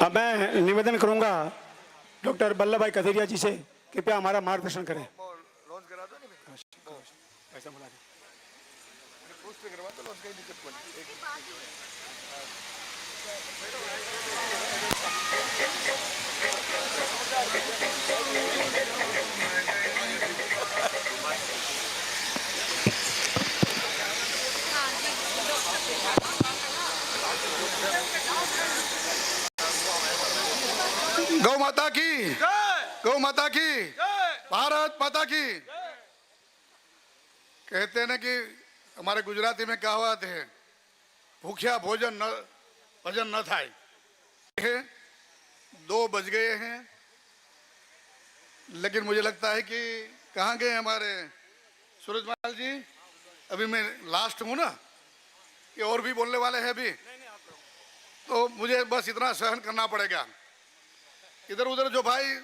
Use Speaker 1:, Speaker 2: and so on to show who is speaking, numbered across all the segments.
Speaker 1: अब मैं निवेदन करूंगा डॉक्टर वल्लभ भाई कथेरिया जी से, कृपया हमारा मार्गदर्शन करें।
Speaker 2: लॉन्च करा दो नहीं,
Speaker 1: ऐसा बोला दे।
Speaker 2: पोस्ट पे करवा दो, लॉन्च कहीं दिक्कत पड़ी। गौ माता की, गौ माता की, भारत माता की। कहते हैं ना कि हमारे गुजराती में कहावत है, भूखिया भोजन न भजन न थाय। 2 बज गए हैं, लेकिन मुझे लगता है कि कहाँ गए हमारे सूरजमल जी। अभी मैं लास्ट हूँ ना, कि और भी बोलने वाले हैं अभी, तो मुझे बस इतना सहन करना पड़ेगा। इधर उधर जो भाई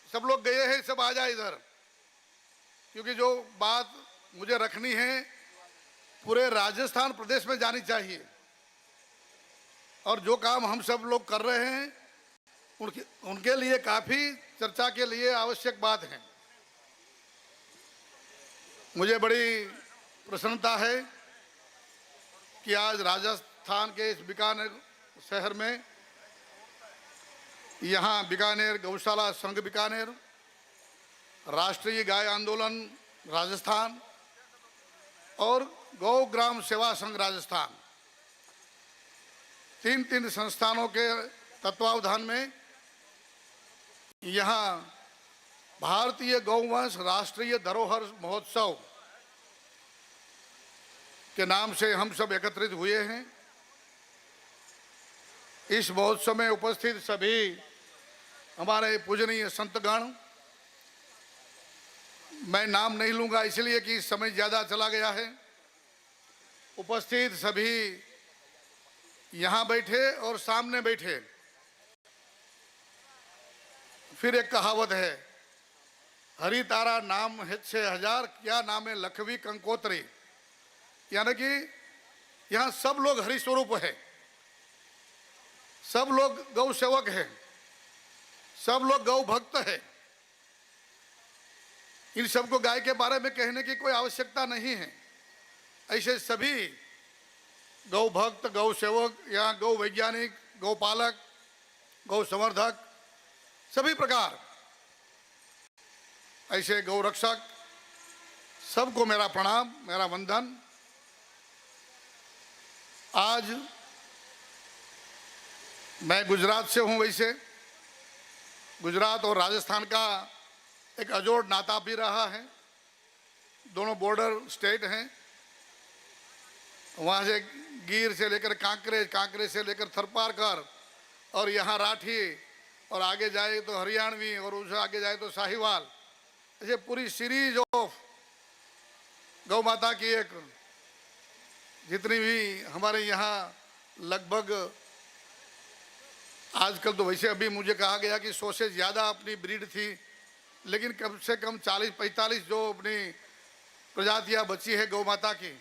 Speaker 2: सब लोग गए हैं, सब आ जाए इधर, क्योंकि जो बात मुझे रखनी है पूरे राजस्थान प्रदेश में जानी चाहिए। और जो काम हम सब लोग कर रहे हैं उनके लिए काफी चर्चा के लिए आवश्यक बात है। मुझे बड़ी प्रसन्नता है कि आज राजस्थान के इस बीकानेर शहर में, यहाँ बीकानेर गौशाला संघ बीकानेर, राष्ट्रीय गाय आंदोलन राजस्थान और गौ ग्राम सेवा संघ राजस्थान, 3 संस्थानों के तत्वावधान में यहाँ भारतीय गौवंश राष्ट्रीय धरोहर महोत्सव के नाम से हम सब एकत्रित हुए हैं। इस महोत्सव में उपस्थित सभी हमारे पूजनीय संतगण, मैं नाम नहीं लूंगा इसलिए कि समय ज्यादा चला गया है। उपस्थित सभी यहाँ बैठे और सामने बैठे। फिर एक कहावत है, हरि तारा नाम है 6000, क्या नाम है लखवी कंकोत्री। यानी कि यहाँ सब लोग हरि स्वरूप है, सब लोग गौ सेवक है, सब लोग गौ भक्त है। इन सबको गाय के बारे में कहने की कोई आवश्यकता नहीं है। ऐसे सभी गौ भक्त, गौ सेवक या गौ वैज्ञानिक, गौ पालक, गौ संवर्धक, सभी प्रकार ऐसे गौ रक्षक, सबको मेरा प्रणाम, मेरा वंदन। आज मैं गुजरात से हूं। वैसे गुजरात और राजस्थान का एक अजोड़ नाता भी रहा है, दोनों बॉर्डर स्टेट हैं। वहाँ से गिर से लेकर कांकरेज, कांकरेज से लेकर थरपारकर, और यहाँ राठी, और आगे जाए तो हरियाणवी, और उससे आगे जाए तो साहिवाल। ऐसे पूरी सीरीज ऑफ गौ माता की एक, जितनी भी हमारे यहाँ लगभग, आजकल तो वैसे अभी मुझे कहा गया कि 100 से ज़्यादा अपनी ब्रीड थी, लेकिन कम से कम 40-45 जो अपनी प्रजातियाँ बची है गौ माता की।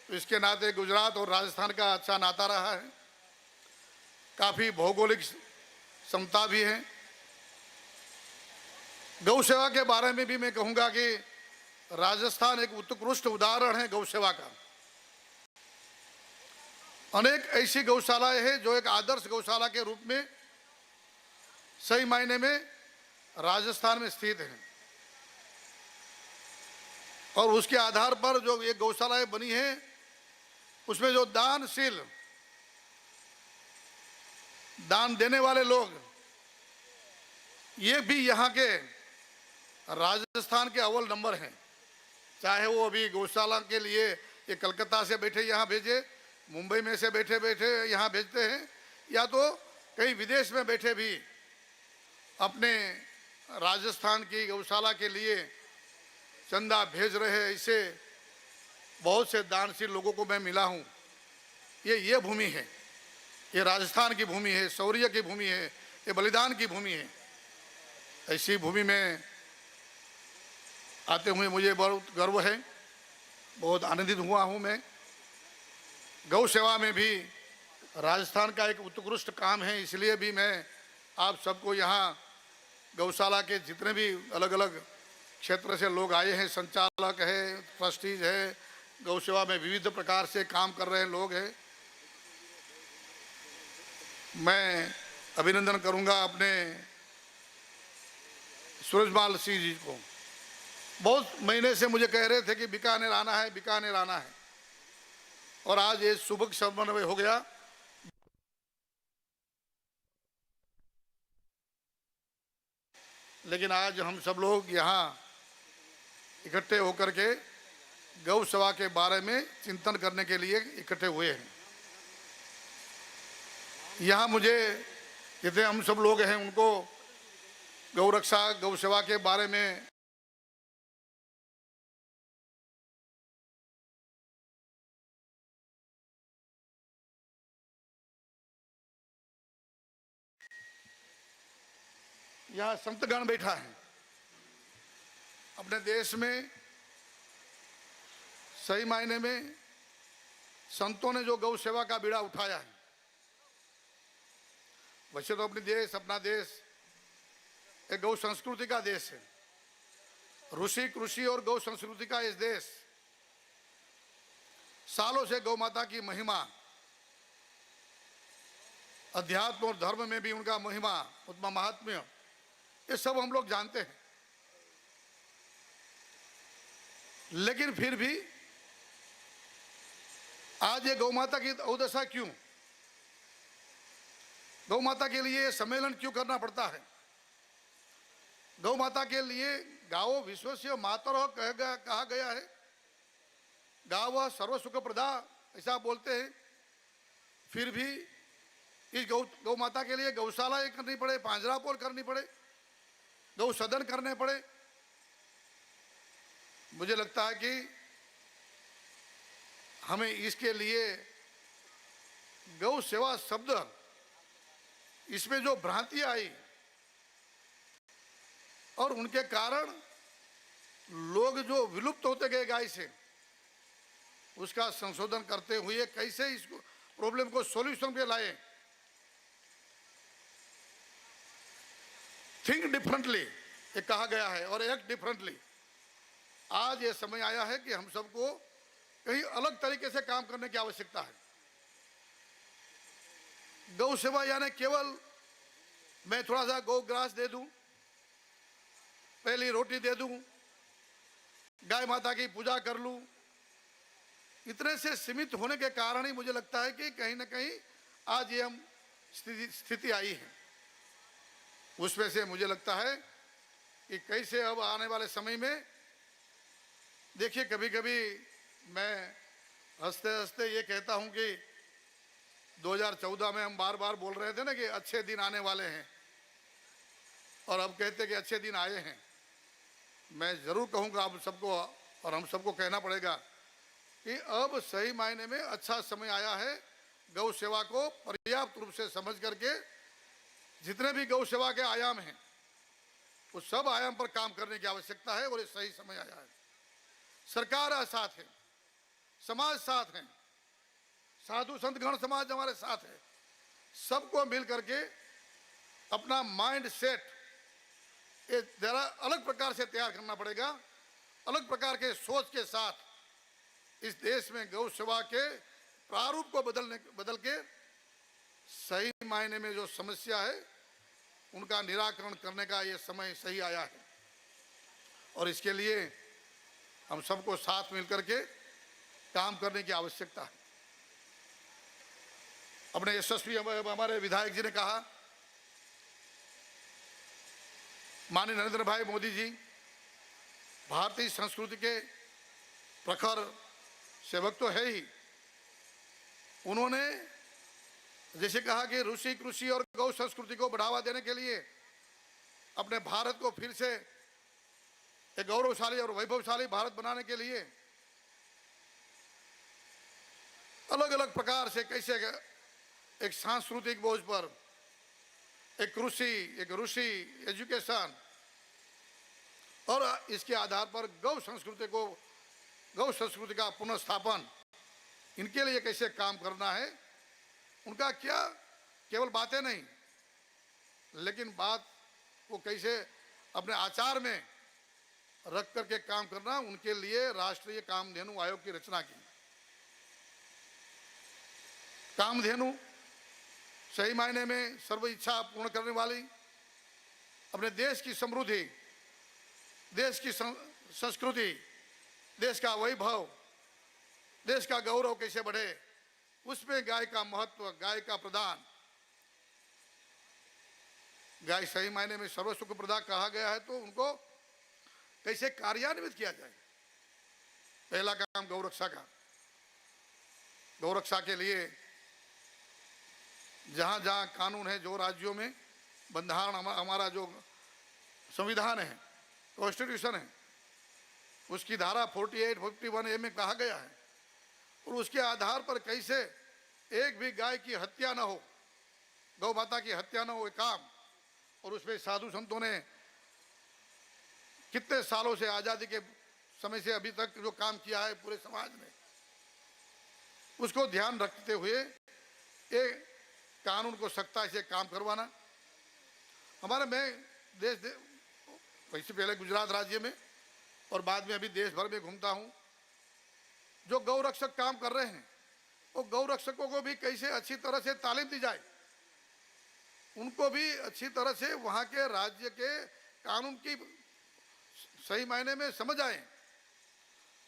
Speaker 2: तो इसके नाते गुजरात और राजस्थान का अच्छा नाता रहा है, काफ़ी भौगोलिक समता भी है। गौ सेवा के बारे में भी मैं कहूँगा कि राजस्थान एक उत्कृष्ट उदाहरण है गौ सेवा का। अनेक ऐसी गौशालाएं हैं जो एक आदर्श गौशाला के रूप में सही मायने में राजस्थान में स्थित हैं, और उसके आधार पर जो ये गौशालाएं बनी हैं, उसमें जो दानशील, दान देने वाले लोग, ये भी यहाँ के राजस्थान के अव्वल नंबर हैं। चाहे वो अभी गौशाला के लिए ये कलकत्ता से बैठे यहाँ भेजे, मुंबई में से बैठे बैठे यहाँ भेजते हैं, या तो कहीं विदेश में बैठे भी अपने राजस्थान की गौशाला के लिए चंदा भेज रहे हैं। ऐसे बहुत से दानशील लोगों को मैं मिला हूँ। ये भूमि है, ये राजस्थान की भूमि है, शौर्य की भूमि है, ये बलिदान की भूमि है। ऐसी भूमि में आते हुए मुझे बहुत गर्व है, बहुत आनंदित हुआ हूँ मैं। गौ सेवा में भी राजस्थान का एक उत्कृष्ट काम है, इसलिए भी मैं आप सबको यहाँ गौशाला के जितने भी अलग अलग क्षेत्र से लोग आए हैं, संचालक है, ट्रस्टीज है, गौ सेवा में विविध प्रकार से काम कर रहे लोग हैं, मैं अभिनंदन करूंगा अपने सूरजमाल सिंह जी को। बहुत महीने से मुझे कह रहे थे कि बीकानेर आना है, बीकानेर आना है, और आज ये शुभ समन्वय हो गया। लेकिन आज हम सब लोग यहाँ इकट्ठे होकर के गौ सेवा के बारे में चिंतन करने के लिए इकट्ठे हुए हैं। यहाँ मुझे जितने हम सब लोग हैं उनको गौ रक्षा, गौ सेवा के बारे में यहाँ संतगण बैठा है। अपने देश में सही मायने में संतों ने जो गौ सेवा का बीड़ा उठाया है, वैसे तो अपना देश एक गौ संस्कृति का देश है। ऋषि कृषि और गौ संस्कृति का इस देश सालों से गौ माता की महिमा, अध्यात्म और धर्म में भी उनका महिमा, उतना महात्म्य, ये सब हम लोग जानते हैं। लेकिन फिर भी आज ये गौ माता की अवदशा क्यों? गौ माता के लिए सम्मेलन क्यों करना पड़ता है? गौ माता के लिए गावो विश्वस्य मातरः कहा गया है। गाव सर्व सुख प्रदा ऐसा बोलते हैं। फिर भी इस गौ माता के लिए गौशाला करनी पड़े, पांजरापोल करनी पड़े, गौ सदन करने पड़े। मुझे लगता है कि हमें इसके लिए गौ सेवा शब्द, इसमें जो भ्रांति आई और उनके कारण लोग जो विलुप्त होते गए गाय से, उसका संशोधन करते हुए कैसे इस प्रॉब्लम को सॉल्यूशन पे लाए। थिंक डिफरेंटली ये कहा गया है और एक्ट डिफरेंटली। आज ये समय आया है कि हम सबको कहीं अलग तरीके से काम करने की आवश्यकता है। गौ सेवा यानी केवल मैं थोड़ा सा गौ ग्रास दे दूं, पहली रोटी दे दूं, गाय माता की पूजा कर लूं, इतने से सीमित होने के कारण ही मुझे लगता है कि कहीं ना कहीं आज ये हम स्थिति आई है। उसमें से मुझे लगता है कि कैसे अब आने वाले समय में, देखिए कभी कभी मैं हंसते हंसते ये कहता हूं कि 2014 में हम बार बार बोल रहे थे ना कि अच्छे दिन आने वाले हैं, और अब कहते कि अच्छे दिन आए हैं। मैं जरूर कहूंगा आप सबको, और हम सबको कहना पड़ेगा कि अब सही मायने में अच्छा समय आया है। गौ सेवा को पर्याप्त रूप से समझ करके जितने भी गौ सेवा के आयाम हैं, उस सब आयाम पर काम करने की आवश्यकता है, और ये सही समय आया है। सरकार साथ है, समाज साथ है, साधु संत गण समाज हमारे साथ है। सबको मिल करके अपना माइंड सेट ये जरा अलग प्रकार से तैयार करना पड़ेगा। अलग प्रकार के सोच के साथ इस देश में गौ सेवा के प्रारूप को बदल के सही मायने में जो समस्या है उनका निराकरण करने का ये समय सही आया है, और इसके लिए हम सबको साथ मिलकर के काम करने की आवश्यकता है। अपने यशस्वी हमारे विधायक जी ने कहा, माननीय नरेंद्र भाई मोदी जी भारतीय संस्कृति के प्रखर सेवक तो है ही। उन्होंने जैसे कहा कि ऋषि कृषि और गौ संस्कृति को बढ़ावा देने के लिए, अपने भारत को फिर से एक गौरवशाली और वैभवशाली भारत बनाने के लिए अलग अलग प्रकार से कैसे एक सांस्कृतिक बोझ पर एक कृषि, एक ऋषि, एजुकेशन, और इसके आधार पर गौ संस्कृति का पुनर्स्थापन, इनके लिए कैसे काम करना है, उनका क्या केवल बातें नहीं, लेकिन बात को कैसे अपने आचार में रख करके काम करना, उनके लिए राष्ट्रीय कामधेनु आयोग की रचना की। कामधेनु सही मायने में सर्व इच्छा पूर्ण करने वाली, अपने देश की समृद्धि, देश की संस्कृति, देश का वैभव, देश का गौरव कैसे बढ़े, उसमें गाय का महत्व, गाय का प्रदान। गाय सही मायने में सर्व सुख प्रदा कहा गया है, तो उनको कैसे कार्यान्वित किया जाए। पहला काम गौरक्षा का। गौरक्षा के लिए जहां जहां कानून है, जो राज्यों में बंधारण हमारा जो संविधान है, कॉन्स्टिट्यूशन है, उसकी धारा 48, 51A में कहा गया है, और उसके आधार पर कैसे एक भी गाय की हत्या न हो, गौ माता की हत्या न हो, एक काम। और उसमें साधु संतों ने कितने सालों से, आजादी के समय से अभी तक जो काम किया है पूरे समाज में, उसको ध्यान रखते हुए एक कानून को सख्ताई से काम करवाना। हमारे मैं वैसे पहले गुजरात राज्य में और बाद में अभी देश भर में घूमता हूँ। जो गौरक्षक काम कर रहे हैं, वो गौरक्षकों को भी कैसे अच्छी तरह से तालीम दी जाए, उनको भी अच्छी तरह से वहाँ के राज्य के कानून की सही मायने में समझ आए।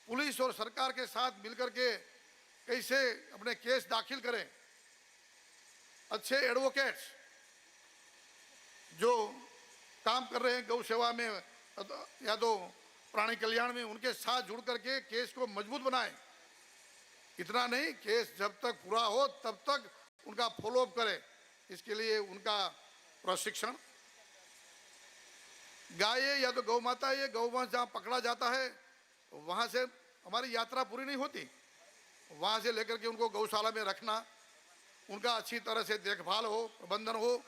Speaker 2: पुलिस और सरकार के साथ मिलकर के कैसे अपने केस दाखिल करें। अच्छे एडवोकेट्स जो काम कर रहे हैं गौ सेवा में या तो प्राणी कल्याण में, उनके साथ जुड़ करके केस को मजबूत बनाएं। इतना नहीं, केस जब तक पूरा हो तब तक उनका फॉलोअप करें। इसके लिए उनका प्रशिक्षण। गाय या तो गौ माता, ये गौवंश जहाँ पकड़ा जाता है वहाँ से हमारी यात्रा पूरी नहीं होती। वहाँ से लेकर के उनको गौशाला में रखना, उनका अच्छी तरह से देखभाल हो, प्रबंधन हो,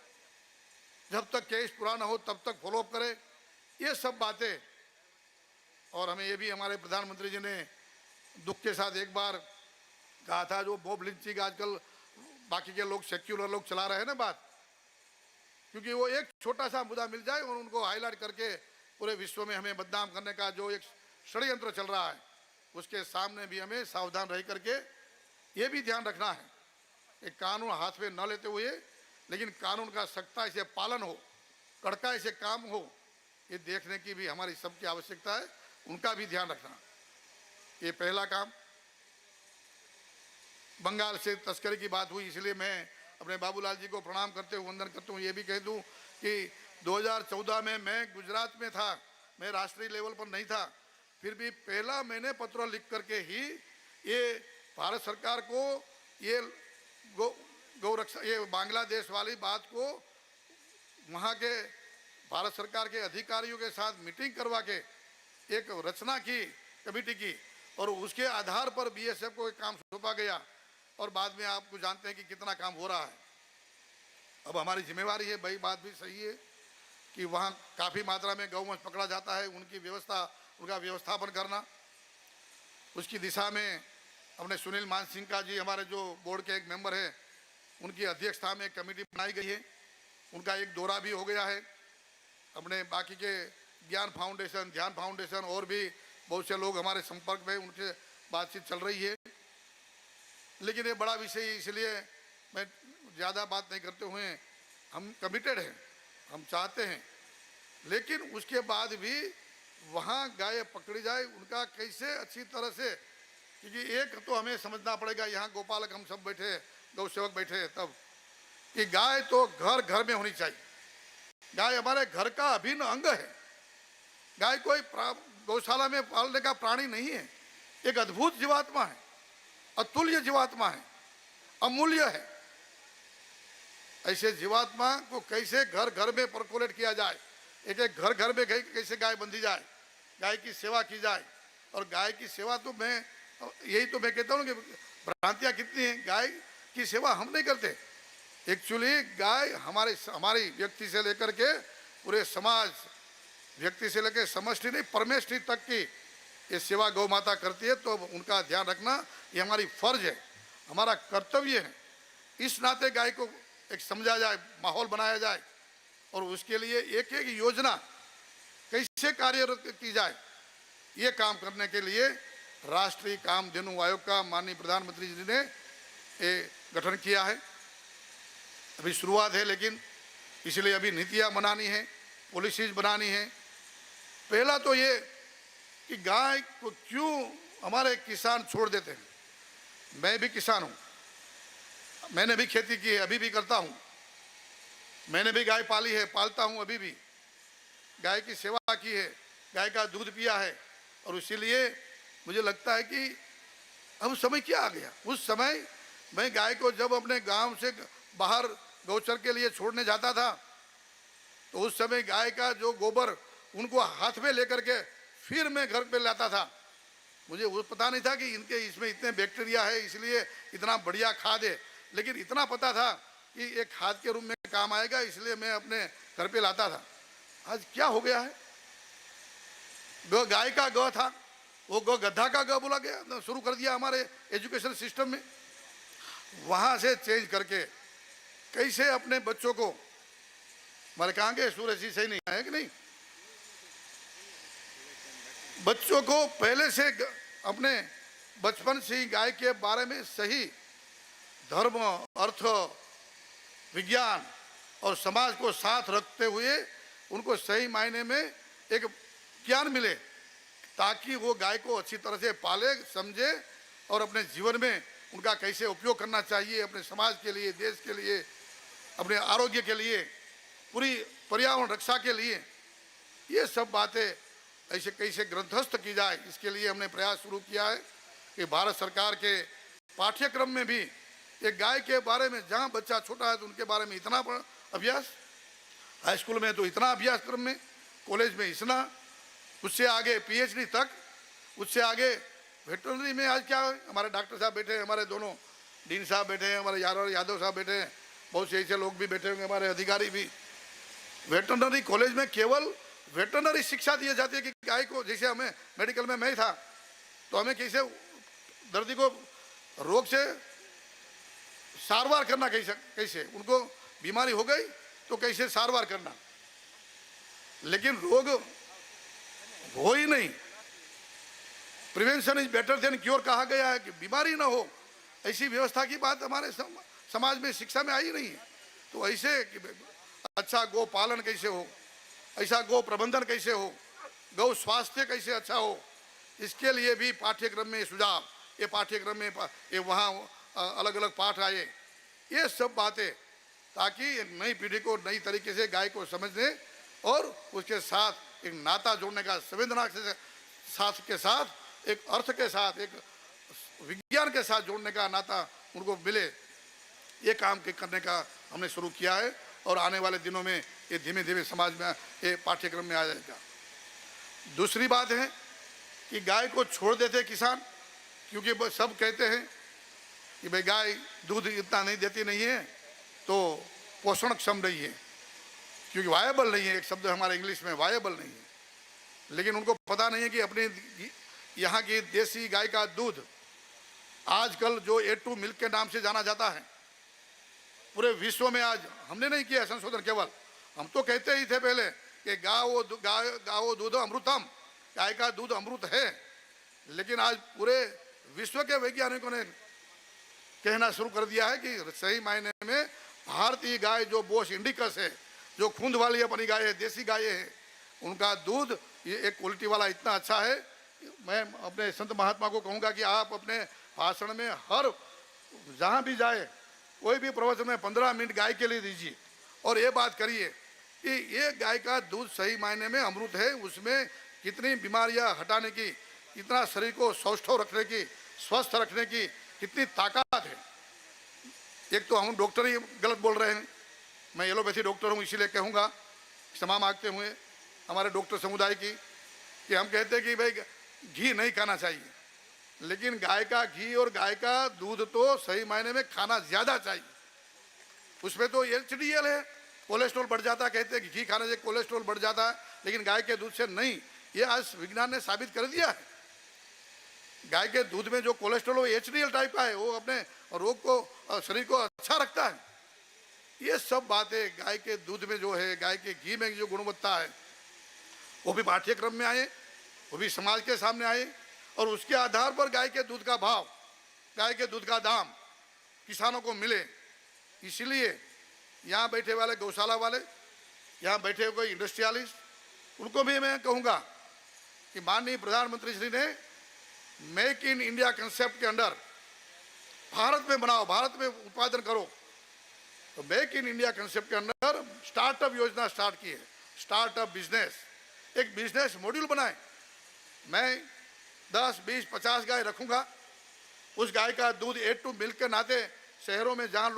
Speaker 2: जब तक केस पूरा ना हो तब तक फॉलोअप करें। ये सब बातें। और हमें ये भी हमारे प्रधानमंत्री जी ने दुख के साथ एक बार कहा था, जो बॉब लिंचिंग आजकल बाकी के लोग, सेक्युलर लोग चला रहे हैं ना बात, क्योंकि वो एक छोटा सा मुद्दा मिल जाए और उनको हाईलाइट करके पूरे विश्व में हमें बदनाम करने का जो एक षड्यंत्र चल रहा है, उसके सामने भी हमें सावधान रह करके ये भी ध्यान रखना है कि कानून हाथ में न लेते हुए, लेकिन कानून का सख्ताई से पालन हो, कड़काई से काम हो, ये देखने की भी हमारी सबकी आवश्यकता है। उनका भी ध्यान रखना, ये पहला काम। बंगाल से तस्करी की बात हुई, इसलिए मैं अपने बाबूलाल जी को प्रणाम करते हुए वंदन करता हूँ। ये भी कह दूँ कि 2014 में मैं गुजरात में था, मैं राष्ट्रीय लेवल पर नहीं था, फिर भी पहला मैंने पत्र लिख करके ही ये भारत सरकार को ये गौरक्षा, ये बांग्लादेश वाली बात को वहाँ के भारत सरकार के अधिकारियों के साथ मीटिंग करवा के एक रचना की, कमेटी की, और उसके आधार पर बीएसएफ को एक काम सौंपा गया। और बाद में आपको जानते हैं कि कितना काम हो रहा है। अब हमारी जिम्मेवारी है, भाई बात भी सही है कि वहाँ काफ़ी मात्रा में गौवंश पकड़ा जाता है, उनकी व्यवस्था, उनका व्यवस्थापन करना। उसकी दिशा में अपने सुनील मान सिंह का जी, हमारे जो बोर्ड के एक मेंबर हैं, उनकी अध्यक्षता में कमेटी बनाई गई है। उनका एक दौरा भी हो गया है। अपने बाकी के ज्ञान फाउंडेशन, ध्यान फाउंडेशन और भी बहुत से लोग हमारे संपर्क में, उनसे बातचीत चल रही है। लेकिन ये बड़ा विषय, इसलिए मैं ज़्यादा बात नहीं करते हुए, हम कमिटेड हैं, हम चाहते हैं, लेकिन उसके बाद भी वहाँ गाय पकड़ी जाए, उनका कैसे अच्छी तरह से, क्योंकि एक तो हमें समझना पड़ेगा, यहाँ गोपालक हम सब बैठे, गौ सेवक बैठे, तब कि गाय तो घर घर में होनी चाहिए। गाय हमारे घर का अभिन्न अंग है। गाय कोई गौशाला में पालने का प्राणी नहीं है, एक अद्भुत जीवात्मा है, अतुल्य जीवात्मा है, अमूल्य है। ऐसे जीवात्मा को कैसे घर घर में परकोलेट किया जाए, एक एक घर घर में कैसे गाय बंधी जाए, गाय की सेवा की जाए। और गाय की सेवा तो मैं, यही तो मैं कहता हूँ कि भ्रांतियाँ कितनी हैं। गाय की सेवा हम नहीं करते। एक्चुअली गाय हमारी व्यक्ति से लेकर के पूरे समाज, व्यक्ति से लेकर समष्टि नहीं परमेष्टि तक की ये सेवा गौ माता करती है। तो उनका ध्यान रखना ये हमारी फर्ज है, हमारा कर्तव्य है। इस नाते गाय को एक समझा जाए, माहौल बनाया जाए और उसके लिए एक एक योजना कैसे कार्यरत की जाए, ये काम करने के लिए राष्ट्रीय कामधेनु आयोग का माननीय प्रधानमंत्री जी ने ये गठन किया है। अभी शुरुआत है, लेकिन इसलिए अभी नीतियाँ बनानी है, पॉलिसीज बनानी है। पहला तो ये कि गाय को क्यों हमारे किसान छोड़ देते हैं। मैं भी किसान हूँ, मैंने भी खेती की है, अभी भी करता हूँ। मैंने भी गाय पाली है, पालता हूँ, अभी भी गाय की सेवा की है, गाय का दूध पिया है। और इसीलिए मुझे लगता है कि अब समय क्या आ गया। उस समय मैं गाय को जब अपने गांव से बाहर गौचर के लिए छोड़ने जाता था तो उस समय गाय का जो गोबर उनको हाथ में लेकर के फिर मैं घर पे लाता था। मुझे वो पता नहीं था कि इनके इसमें इतने बैक्टीरिया है, इसलिए इतना बढ़िया खाद है, लेकिन इतना पता था कि एक खाद के रूप में काम आएगा, इसलिए मैं अपने घर पे लाता था। आज क्या हो गया है, गाय का ग था वो गधा का ग बोला गया, शुरू कर दिया हमारे एजुकेशन सिस्टम में। वहां से चेंज करके कैसे अपने बच्चों को, हमारे कहाँ के सूरज जी सही नहीं है कि नहीं, बच्चों को पहले से अपने बचपन से ही गाय के बारे में सही धर्म, अर्थ, विज्ञान और समाज को साथ रखते हुए उनको सही मायने में एक ज्ञान मिले, ताकि वो गाय को अच्छी तरह से पाले, समझे और अपने जीवन में उनका कैसे उपयोग करना चाहिए, अपने समाज के लिए, देश के लिए, अपने आरोग्य के लिए, पूरी पर्यावरण रक्षा के लिए, ये सब बातें ऐसे कैसे ग्रंथस्थ की जाए, इसके लिए हमने प्रयास शुरू किया है कि भारत सरकार के पाठ्यक्रम में भी एक गाय के बारे में, जहाँ बच्चा छोटा है तो उनके बारे में इतना अभ्यास, हाई स्कूल में तो इतना अभ्यास क्रम में, कॉलेज में इतना, उससे आगे पीएचडी तक, उससे आगे वेटरनरी में आज क्या है, हमारे डॉक्टर साहब बैठे हैं, हमारे दोनों डीन साहब बैठे हैं, हमारे यादव साहब बैठे हैं, बहुत से ऐसे लोग भी बैठे होंगे, हमारे अधिकारी भी। वेटरनरी कॉलेज में केवल वेटरनरी शिक्षा दी जाती है कि गाय को, जैसे हमें मेडिकल में मैं था तो हमें कैसे दर्दी को रोग से सारवार करना, कैसे उनको बीमारी हो गई तो कैसे सारवार करना, लेकिन रोग हो ही नहीं, prevention is better than cure कहा गया है कि बीमारी ना हो, ऐसी व्यवस्था की बात हमारे समाज में, शिक्षा में आई नहीं है। तो ऐसे कि अच्छा गो पालन कैसे हो, ऐसा गो प्रबंधन कैसे हो, गौ स्वास्थ्य कैसे अच्छा हो, इसके लिए भी पाठ्यक्रम में सुझाव, ये पाठ्यक्रम में ये वहाँ अलग अलग पाठ आए, ये सब बातें, ताकि एक नई पीढ़ी को नई तरीके से गाय को समझने और उसके साथ एक नाता जोड़ने का, संवेदना के साथ एक अर्थ के साथ, एक विज्ञान के साथ जोड़ने का नाता उनको मिले, ये काम करने का हमने शुरू किया है। और आने वाले दिनों में ये धीमे धीमे समाज में ये पाठ्यक्रम में आ जाएगा। दूसरी बात है कि गाय को छोड़ देते किसान, क्योंकि सब कहते हैं कि भाई गाय दूध इतना नहीं देती नहीं है तो पोषण क्षम नहीं है, क्योंकि वायबल नहीं है, एक शब्द हमारे इंग्लिश में वायबल नहीं है। लेकिन उनको पता नहीं है कि अपने यहाँ की देसी गाय का दूध आजकल जो A2 मिल्क के नाम से जाना जाता है पूरे विश्व में, आज हमने नहीं किया संशोधन, केवल हम तो कहते ही थे पहले कि गावो दूध अमृतम, गाय का दूध अमृत है, लेकिन आज पूरे विश्व के वैज्ञानिकों ने कहना शुरू कर दिया है कि सही मायने में भारतीय गाय जो बोस इंडिकस है, जो खूंद वाली अपनी गाय है, देसी गाय है, उनका दूध ये एक क्वालिटी वाला इतना अच्छा है। मैं अपने संत महात्मा को कहूँगा कि आप अपने भाषण में हर जहाँ भी जाए, कोई भी प्रवचन में 15 मिनट गाय के लिए दीजिए और ये बात करिए कि ये गाय का दूध सही मायने में अमृत है, उसमें कितनी बीमारियां हटाने की, कितना शरीर को स्वस्थ रखने की, स्वस्थ रखने की कितनी ताकत है। एक तो हम डॉक्टर ही गलत बोल रहे हैं, मैं एलोपैथी डॉक्टर हूँ, इसीलिए कहूँगा क्षमा मांगते हुए हमारे डॉक्टर समुदाय की, कि हम कहते हैं कि भाई घी नहीं खाना चाहिए, लेकिन गाय का घी और गाय का दूध तो सही मायने में खाना ज़्यादा चाहिए। उसमें तो HDL है, कोलेस्ट्रॉल बढ़ जाता है, कहते हैं कि घी खाने से कोलेस्ट्रॉल बढ़ जाता है, लेकिन गाय के दूध से नहीं, ये आज विज्ञान ने साबित कर दिया है। गाय के दूध में जो कोलेस्ट्रॉल वो HDL टाइप का है, वो अपने रोग को शरीर को अच्छा रखता है। ये सब बातें गाय के दूध में जो है, गाय के घी में जो गुणवत्ता है, वो भी पाठ्यक्रम में आए, वो भी समाज के सामने आए, और उसके आधार पर गाय के दूध का भाव, गाय के दूध का दाम किसानों को मिले। इसलिए यहाँ बैठे वाले गौशाला वाले, यहाँ बैठे हुए इंडस्ट्रियलिस्ट, उनको भी मैं कहूँगा कि माननीय प्रधानमंत्री श्री ने मेक इन इंडिया कंसेप्ट के अंडर भारत में बनाओ, भारत में उत्पादन करो, तो मेक इन इंडिया कंसेप्ट के अंदर स्टार्टअप योजना स्टार्ट की है। स्टार्टअप बिजनेस, एक बिजनेस मॉड्यूल बनाए। मैं 10, 20, 50 गाय रखूंगा, उस गाय का दूध A2 मिल्क के नाते शहरों में जहां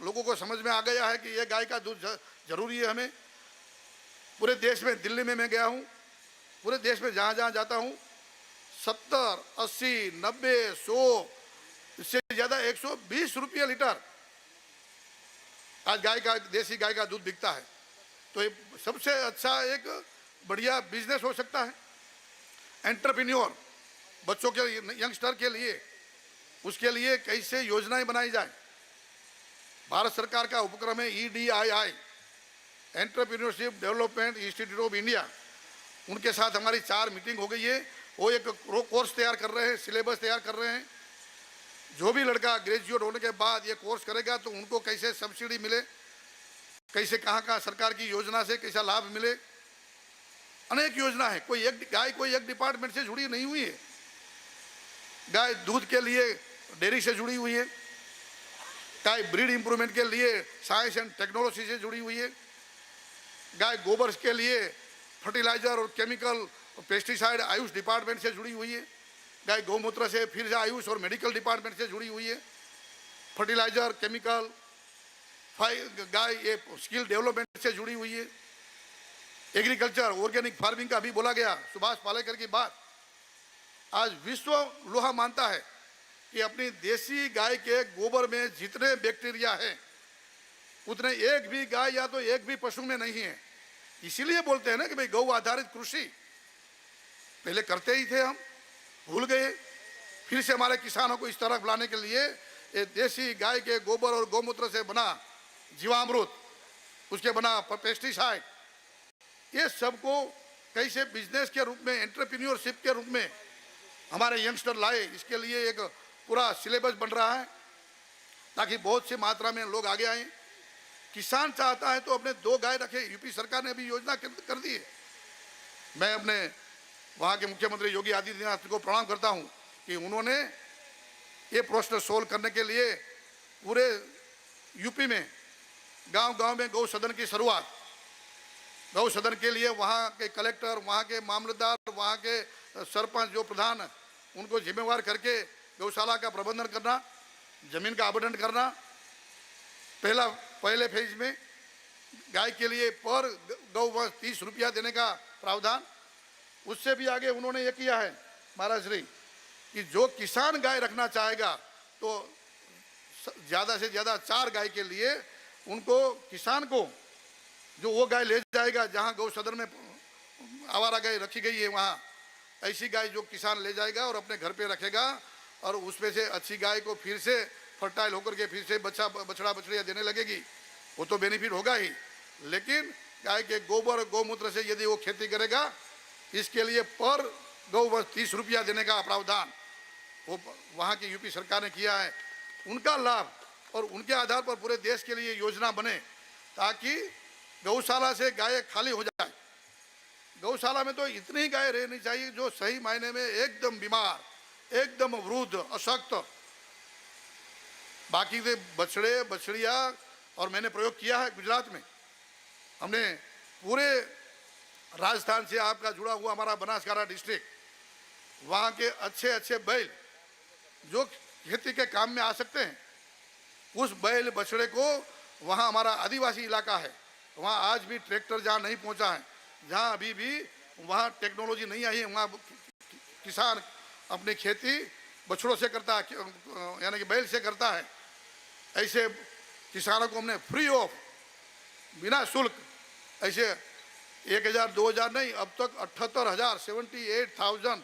Speaker 2: लोगों को समझ में आ गया है कि ये गाय का दूध जरूरी है हमें, पूरे देश में, दिल्ली में मैं गया हूं, पूरे देश में जहां जहां जाता हूं, 70, 80, 90, 100, इससे ज्यादा 120 रुपये लीटर आज गाय का, देसी गाय का दूध बिकता है। तो ये सबसे अच्छा एक बढ़िया बिजनेस हो सकता है। एंटरप्रेन्योर बच्चों के लिए, यंगस्टर के लिए, उसके लिए कैसे योजनाएं बनाई जाए। भारत सरकार का उपक्रम है EDII, entrepreneurship development institute of India. उनके साथ हमारी 4 मीटिंग हो गई है। वो एक कोर्स तैयार कर रहे हैं, सिलेबस तैयार कर रहे हैं। जो भी लड़का ग्रेजुएट होने के बाद ये कोर्स करेगा तो उनको कैसे सब्सिडी मिले, कैसे कहाँ कहाँ सरकार की योजना से कैसा लाभ मिले। अनेक योजना है, कोई एक डिपार्टमेंट से जुड़ी नहीं हुई है। गाय दूध के लिए डेयरी से जुड़ी हुई है, गाय ब्रीड इंप्रूवमेंट के लिए साइंस एंड टेक्नोलॉजी से जुड़ी हुई है, गाय गोबर के लिए फर्टिलाइजर और केमिकल पेस्टिसाइड आयुष डिपार्टमेंट से जुड़ी हुई है, गाय गौमूत्र से फिर से आयुष और मेडिकल डिपार्टमेंट से जुड़ी हुई है, फर्टिलाइजर, केमिकल, गाय ये स्किल डेवलपमेंट से जुड़ी हुई है, एग्रीकल्चर, ऑर्गेनिक फार्मिंग का भी बोला गया, सुभाष पालेकर की बात। आज विश्व लोहा मानता है कि अपनी देसी गाय के गोबर में जितने बैक्टीरिया है उतने एक भी गाय या तो एक भी पशु में नहीं है। इसीलिए बोलते हैं ना कि भाई गौ आधारित कृषि पहले करते ही थे, हम भूल गए। फिर से हमारे किसानों को इस तरफ लाने के लिए ये देसी गाय के गोबर और गौमूत्र से बना जीवामृत, उसके बना पेस्टिसाइड, ये सबको कैसे बिजनेस के रूप में, एंटरप्रेन्योरशिप के रूप में हमारे यंगस्टर लाए, इसके लिए एक पूरा सिलेबस बन रहा है ताकि बहुत सी मात्रा में लोग आगे आए। किसान चाहता है तो अपने 2 गाय रखे। यूपी सरकार ने भी योजना कर दी है। मैं अपने वहाँ के मुख्यमंत्री योगी आदित्यनाथ को प्रणाम करता हूँ कि उन्होंने ये प्रश्न सोल्व करने के लिए पूरे यूपी में गांव-गांव में गौ सदन की शुरुआत। गौ सदन के लिए वहाँ के कलेक्टर, वहाँ के मामलतदार, वहाँ के सरपंच जो प्रधान, उनको जिम्मेवार करके गौशाला का प्रबंधन करना, जमीन का आवंटन करना। पहले फेज में गाय के लिए पर गौ 30 रुपया देने का प्रावधान। उससे भी आगे उन्होंने ये किया है महाराज श्री कि जो किसान गाय रखना चाहेगा तो ज़्यादा से ज़्यादा 4 गाय के लिए उनको, किसान को जो वो गाय ले जाएगा जहाँ गौ सदन में आवारा गाय रखी गई है, वहाँ ऐसी गाय जो किसान ले जाएगा और अपने घर पे रखेगा और उसमें से अच्छी गाय को फिर से फर्टाइल होकर के फिर से बछड़ा देने लगेगी, वो तो बेनिफिट होगा ही। लेकिन गाय के गोबर गौमूत्र से यदि वो खेती करेगा, इसके लिए पर गौ 30 रुपया देने का प्रावधान वो वहाँ की यूपी सरकार ने किया है। उनका लाभ और उनके आधार पर पूरे देश के लिए योजना बने ताकि गौशाला से गाय खाली हो जाए। गौशाला में तो इतनी गाय रहनी चाहिए जो सही मायने में एकदम बीमार, एकदम वृद्ध, अशक्त। बाकी के बछड़े बछड़िया, और मैंने प्रयोग किया है गुजरात में, हमने पूरे राजस्थान से आपका जुड़ा हुआ हमारा बनासकांठा डिस्ट्रिक्ट, वहाँ के अच्छे अच्छे बैल जो खेती के काम में आ सकते हैं, उस बैल बछड़े को, वहाँ हमारा आदिवासी इलाका है, वहाँ आज भी ट्रैक्टर जहाँ नहीं पहुँचा है, जहाँ अभी भी वहाँ टेक्नोलॉजी नहीं आई है, वहाँ किसान अपनी खेती बछड़ों से करता है, यानी कि बैल से करता है। ऐसे किसानों को हमने फ्री ऑफ, बिना शुल्क, ऐसे 1000 2000 नहीं, अब तक 78,000 78,000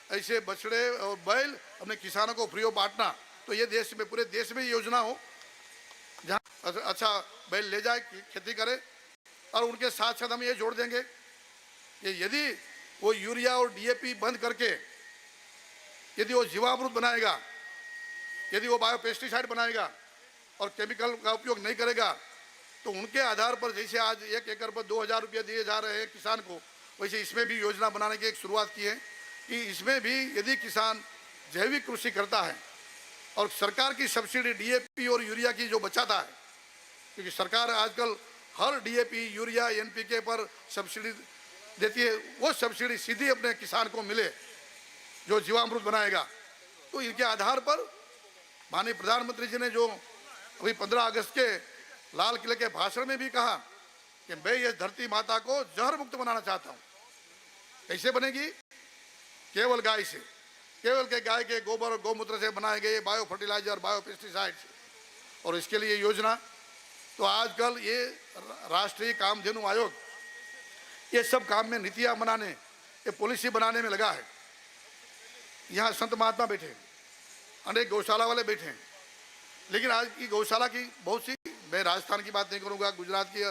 Speaker 2: ऐसे बछड़े और बैल अपने किसानों को फ्री ऑफ बांटना, तो ये देश में, पूरे देश में ये योजना हो जहाँ अच्छा बैल ले जाए खेती करे। और उनके साथ साथ हम ये जोड़ देंगे कि यदि वो यूरिया और डीएपी बंद करके यदि वो जीवामृत बनाएगा, यदि वो बायोपेस्टिसाइड बनाएगा और केमिकल का उपयोग नहीं करेगा, तो उनके आधार पर जैसे आज 1 एकड़ पर 2000 रुपये दिए जा रहे हैं किसान को, वैसे इसमें भी योजना बनाने की एक शुरुआत की है कि इसमें भी यदि किसान जैविक कृषि करता है और सरकार की सब्सिडी डीएपी और यूरिया की जो बचाता है, क्योंकि सरकार आजकल हर डीएपी, यूरिया, एनपीके पर सब्सिडी देती है, वो सब्सिडी सीधी अपने किसान को मिले जो जीवामृत बनाएगा। तो इनके आधार पर माननीय प्रधानमंत्री जी ने जो अभी 15 अगस्त के लाल किले के भाषण में भी कहा कि मैं ये धरती माता को जहर मुक्त बनाना चाहता हूँ। कैसे बनेगी? केवल गाय से, केवल के गाय के गोबर और गौमूत्र से बनाए गए बायो फर्टिलाइजर, बायो पेस्टिसाइड। और इसके लिए योजना, तो आजकल ये राष्ट्रीय कामधेनु आयोग ये सब काम में नीतियाँ बनाने, ये पॉलिसी बनाने में लगा है। यहाँ संत महात्मा बैठे हैं, अनेक गौशाला वाले बैठे हैं, लेकिन आज की गौशाला की बहुत सी, मैं राजस्थान की बात नहीं करूँगा, गुजरात की